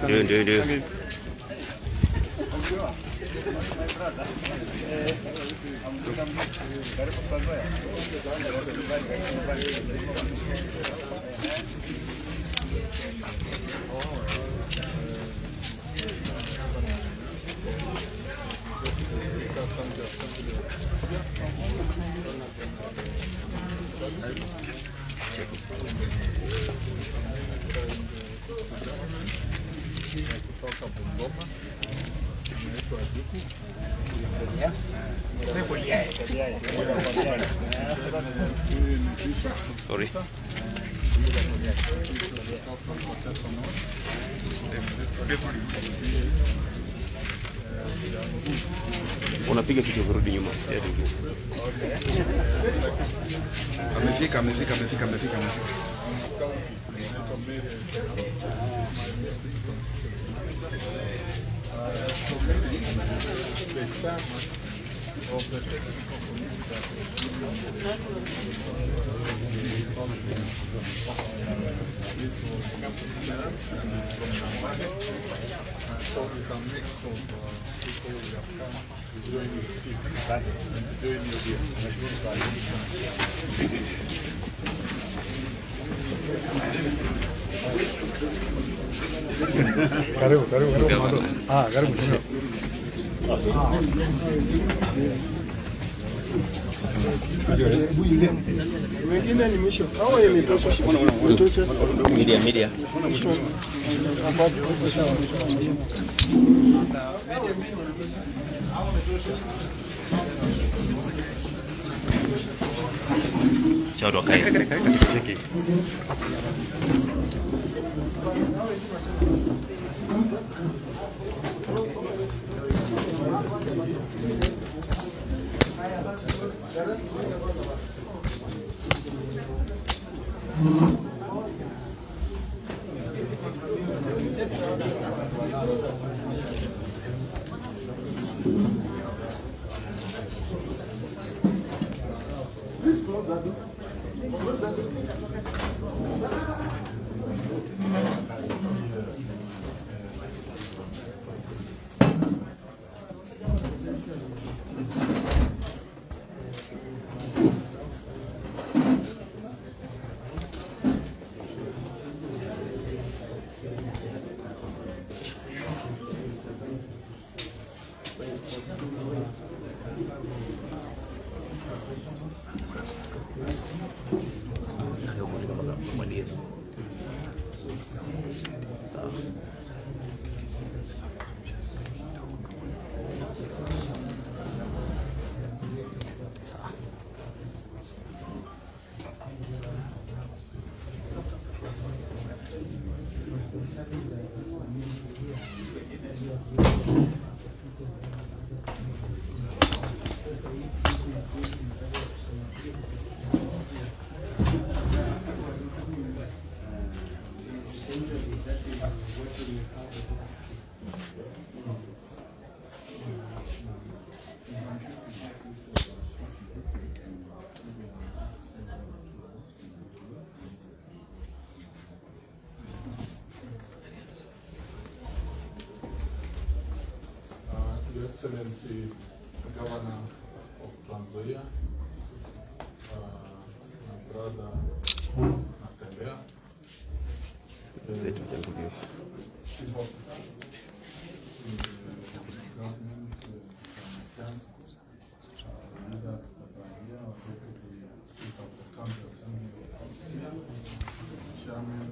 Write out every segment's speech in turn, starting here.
Ndio. Kutoka Bungoma inaitwa Juku. Sorry. Unapiga kitu kurudi nyuma. Amefika. Of the technical committee that this was chair and it's from Namale. So it's a mix of people who have come to join the team and join you here. Karibu. Karibu. Wengine ni mwisho. Hao yametosha. Media. Chao kai. Cheki. Your Excellency, the Governor of Nzoia, my brother Natembea, Chief Officer in the government, leaders that are here, our Deputy Speaker of the County Assembly of Kaunya, Chairman,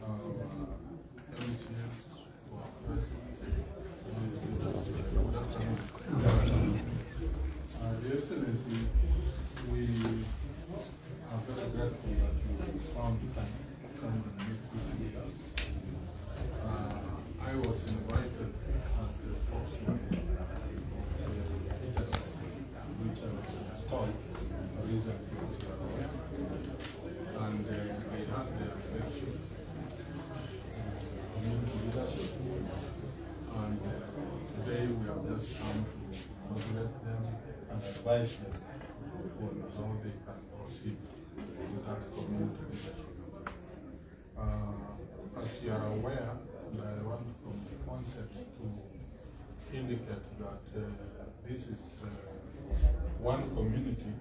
our MCS who are present. Your Excellency, we are very grateful that you found time to come and meet this with us. I was invited as the spokesman of the Iteso, which I was installed recently, as you are aware, and they had their election community leadership, and today we have just come to motivate them and advise them on how they can proceed with that community leadership. As you are aware, indicate that this is one community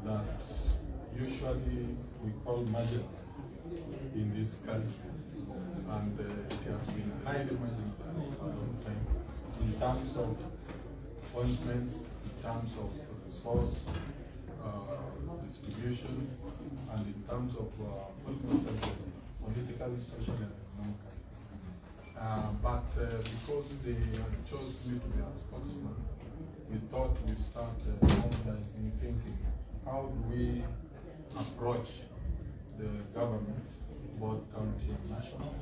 that usually we call marginalized in this country, and it has been highly marginalized for a long time in terms of appointments, in terms of resource distribution, and in terms of political, social, and economic. But because they chose me to be a spokesman, we thought we start mobilizing, thinking, how do we approach the government, both county and national,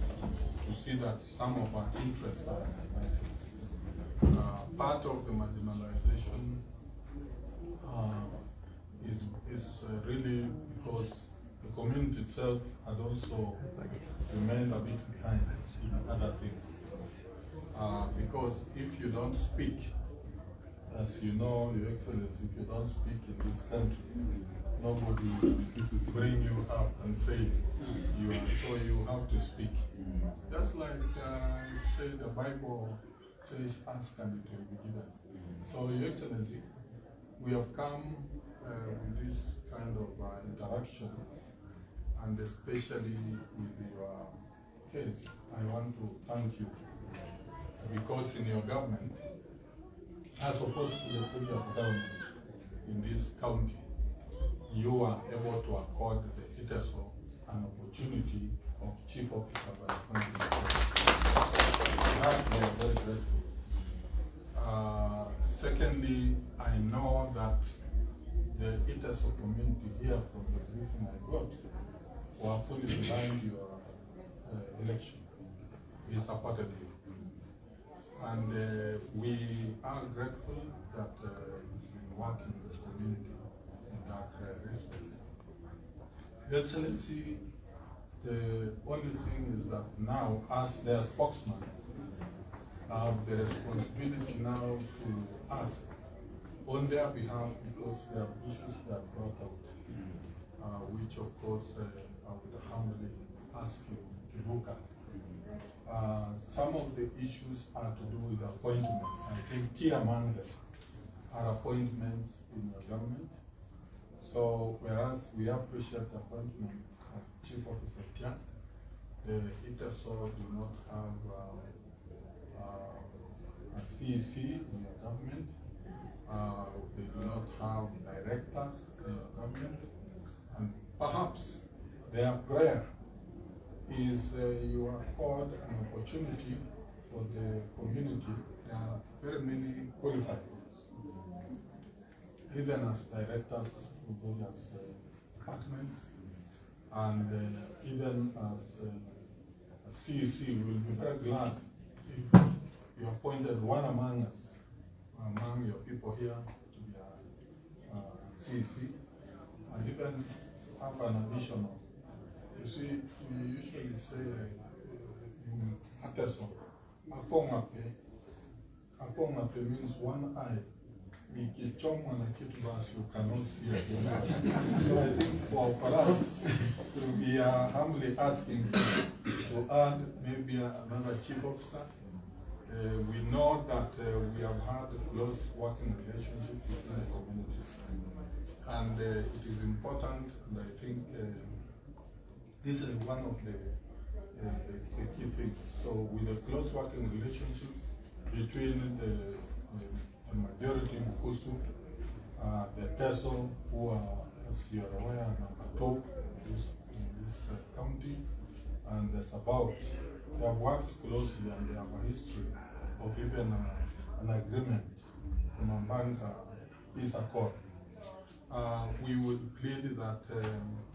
to see that some of our interests are met. Part of the marginalization is really because the community itself had also remained a bit behind in other things. Because if you don't speak, as you know, Your Excellency, if you don't speak in this country, nobody will bring you up and say you are, so you have to speak. Just like say the Bible says, ask and it will be given. So Your Excellency, we have come with this kind of interaction, and especially with your case, I want to thank you, because in your government, as opposed to the previous government in this county, you are able to accord the Iteso an opportunity of chief officer by appointment. That we are very grateful. Secondly, I know that the Iteso community here, from the briefing I got, were fully behind your election. We supported you. And we are grateful that you've been working with the community in that respect. Your Excellency, the only thing is that now, as their spokesman, I have the responsibility now to ask on their behalf, because there are issues that are brought out, which of course I would humbly ask you to look at. Some of the issues are to do with appointments. I think key among them are appointments in your government. So whereas we appreciate the appointment of Chief Officer Tian, the Iteso do not have a CEC in your government. They do not have directors in your government. And perhaps their prayer is you accord an opportunity for the community. There are very many qualified ones, even as directors of various departments, and even as CEC. We will be very glad if you appointed one among us, among your people here, to be a CEC, and even have an additional. You see, we usually say in Iteso, akongape means one eye. You cannot see it. So I think for us, we are humbly asking to add maybe another chief officer. We know that we have had a close working relationship between the communities, and it is important, and I think this is one of the key things. So with a close working relationship between the majority Mukusu, the Iteso, who are, as you are aware, number 2 in this county, and the Sabao. They have worked closely, and they have a history of even an agreement, the Mambanga Peace Accord. We would plead that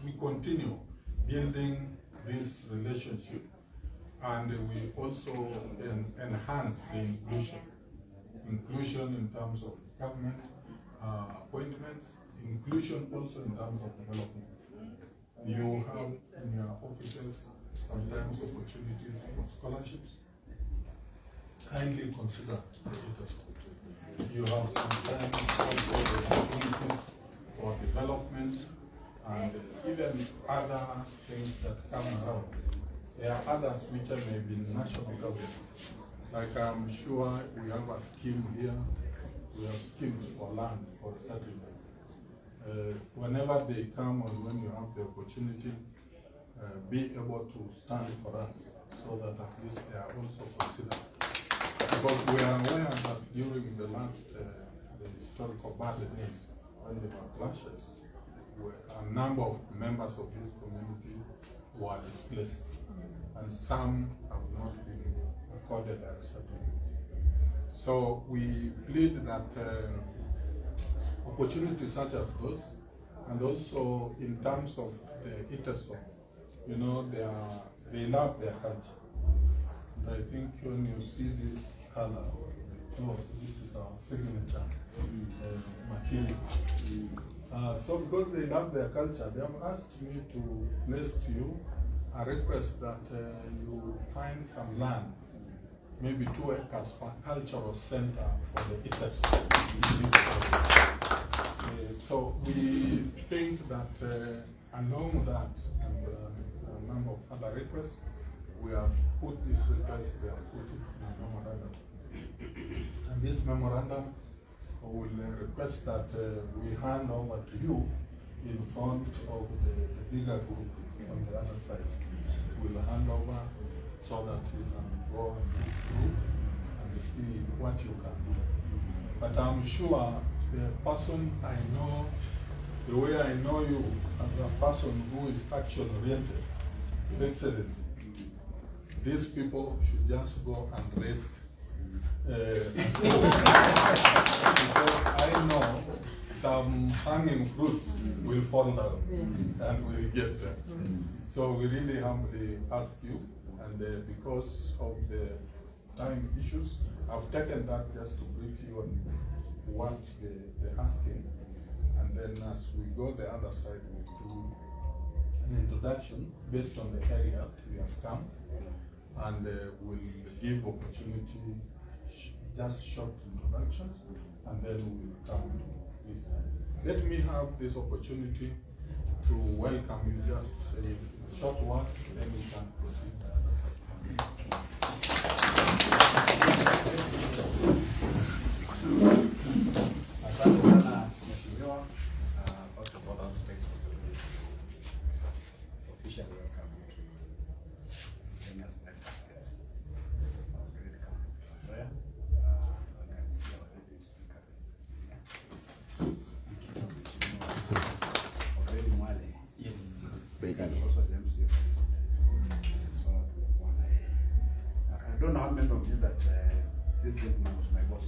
we continue building this relationship, and we also enhance the inclusion in terms of government appointments, inclusion also in terms of development. You have in your offices sometimes opportunities for scholarships. Kindly consider the Iteso. You have sometimes also the opportunities for development and even other things that come around. There are others which are maybe national government. Like I'm sure we have a scheme here. We have schemes for land, for settlement. Whenever they come and when you have the opportunity, be able to stand for us so that at least they are also considered. Because we are aware that during the last, the historical bad days, when there were clashes, a number of members of this community were displaced, and some have not been accorded a settlement. So we plead that opportunities such as those, and also in terms of the Iteso, you know, they love their culture. And I think when you see this color, this is our signature material. So because they love their culture, they have asked me to place to you a request that you find some land, maybe 2 acres for a cultural center for the Iteso. So we think that along that and a number of other requests, we have put this request, we have put it in a memorandum. And this memorandum will request that we hand over to you in front of the bigger group on the other side. We'll hand over so that you can go through and see what you can do. But I'm sure the person I know, the way I know you as a person who is action oriented, Excellency, these people should just go and rest. Because I know some hanging fruits will fall down and will get them. So we really humbly ask you, and because of the time issues, I've taken that just to brief you on what they're asking, and then as we go the other side, we'll do an introduction based on the area we have come, and we'll give opportunity, just short introductions, and then we'll come to this time. Let me have this opportunity to welcome you, just to say a short word, then we can proceed to the other side. Asante sana Mheshimiwa. First of all, I would like to officially welcome you to Kenya's breakfast of great company Nzoia. I can see our deputy speaker already Mwale. Yes. And also the MC. So I don't know how many of you that this gentleman was my boss.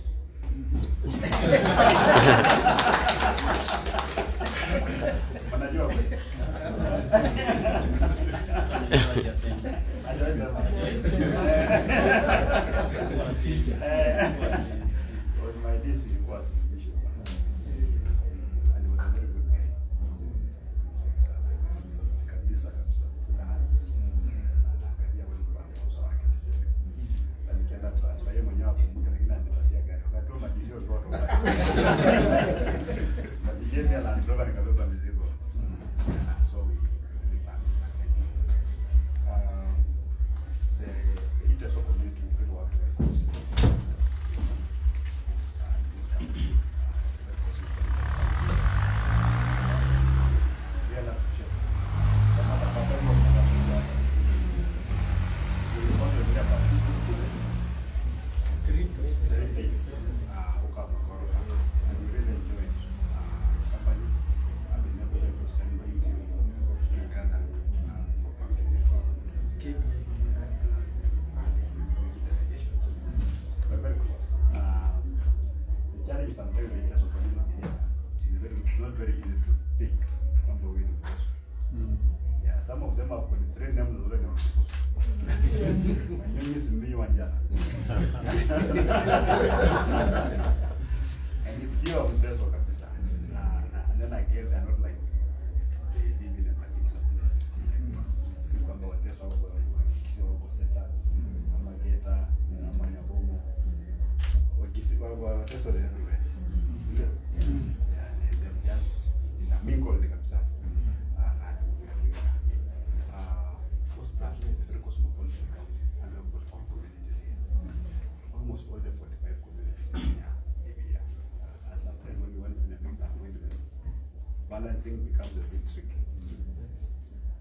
balancing becomes a bit tricky.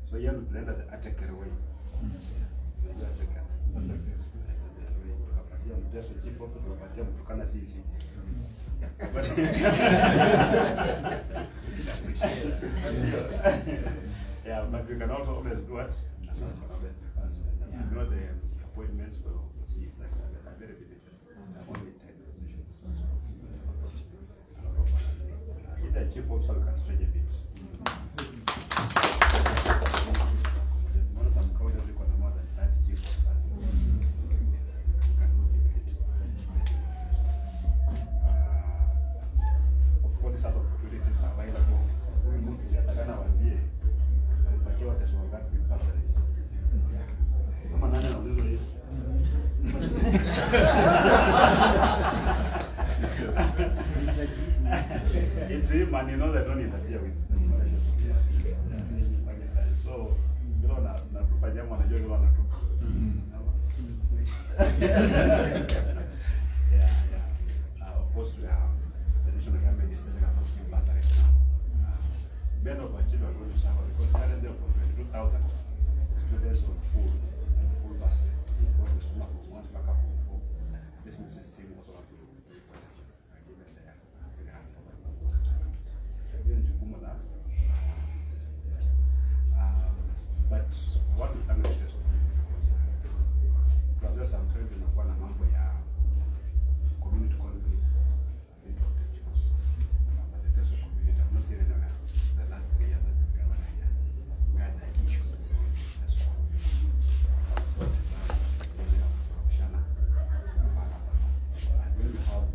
So here we blend the attacker way. The attacker. Tukapatia Iteso chief officer, tukapatia Mtukana CC. Yeah, but we can also always do it. You know the appointments for CC are very limited. Only 10 positions. Either chief officer can stretch a bit. Some counties got more than 30 chief officers. Of course, these other opportunities are available. We move to the Atagana one year. But you are just one that with bursaries. It's him, and you know they don't interfere with the so you know natupa jamu anajua kile anatupa. Of course we have the national government is setting up a few bursaries now. Many of our children are going to suffer because currently for 22,000 students on full bursaries. Because the school wants back up for this new system also have to given their but what we can do is because sometimes tunakuwa na mambo ya community conflict but the Iteso community, I'm not saying in the last 3 years that we had the issues and when we have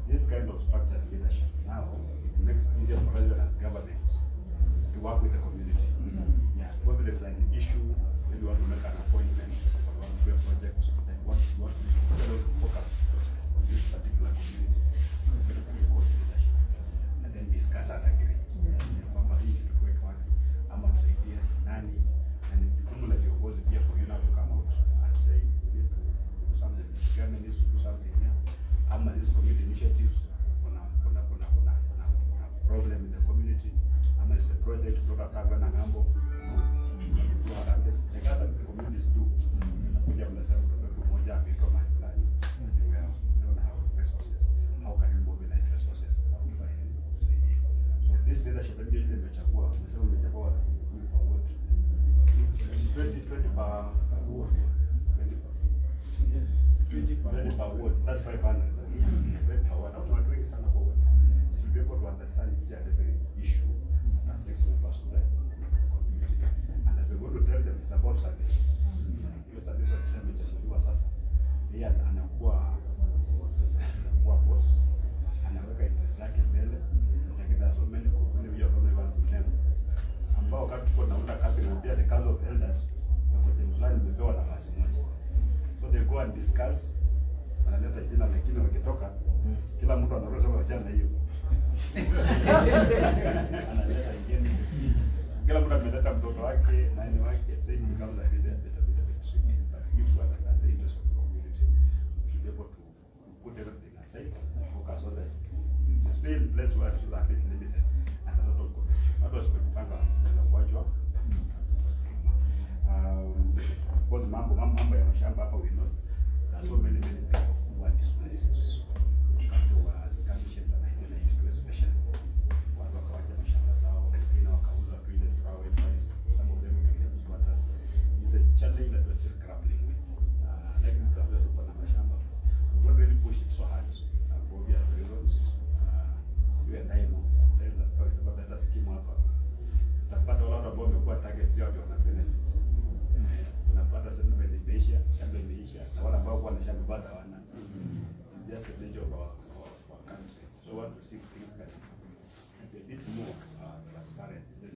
this kind of structured leadership now, it makes it easier for us as government to work with the community. Yeah, whether there's an issue, maybe we want to make an appointment or want to do a project, then what instead of focus on this particular community, and then discuss and agree. Kwamba hii kitu tuweke wapi ama tusaidie nani, and jukumu la viongozi pia for you now to come out and say we need to do something, the government needs to do something here, ama these community initiatives kuna problem in the community, ama it's a project kutoka Kaunya na ngambo. The other communities do. Kuja mnasema kutoka mmoja ameitwa mahali fulani. We don't have resources. How can we mobilize resources? So this leadership ndio ile imechagua. Mnasema mmechagua kwa wote. 20 per ward. Yes. 20 per ward. That's 500. 20 per ward. Watu wengi sana kwa ward. To be able to understand each and every issue that makes the person there. And as we're going to tell them, it's about service. Hiyo service wakisema itashuhudiwa sasa. Yeye anakuwa boss. Anaweka interest zake mbele. Like there are so many communities we are not even to them. Ambao wakati tuko naunda kazi na pia the council of elders wako template imepewa nafasi moja. So they go and discuss. Wanaleta jina lakini wakitoka kila mtu anaruhusa kuachana na hiyo. Analeta ingine. Kila mtu ameleta mtoto wake, nani wake, sasa hivi becomes a bit tricky. But if you understand the interest of the community, you should be able to put everything aside and focus on the stay in place where it is a bit limited.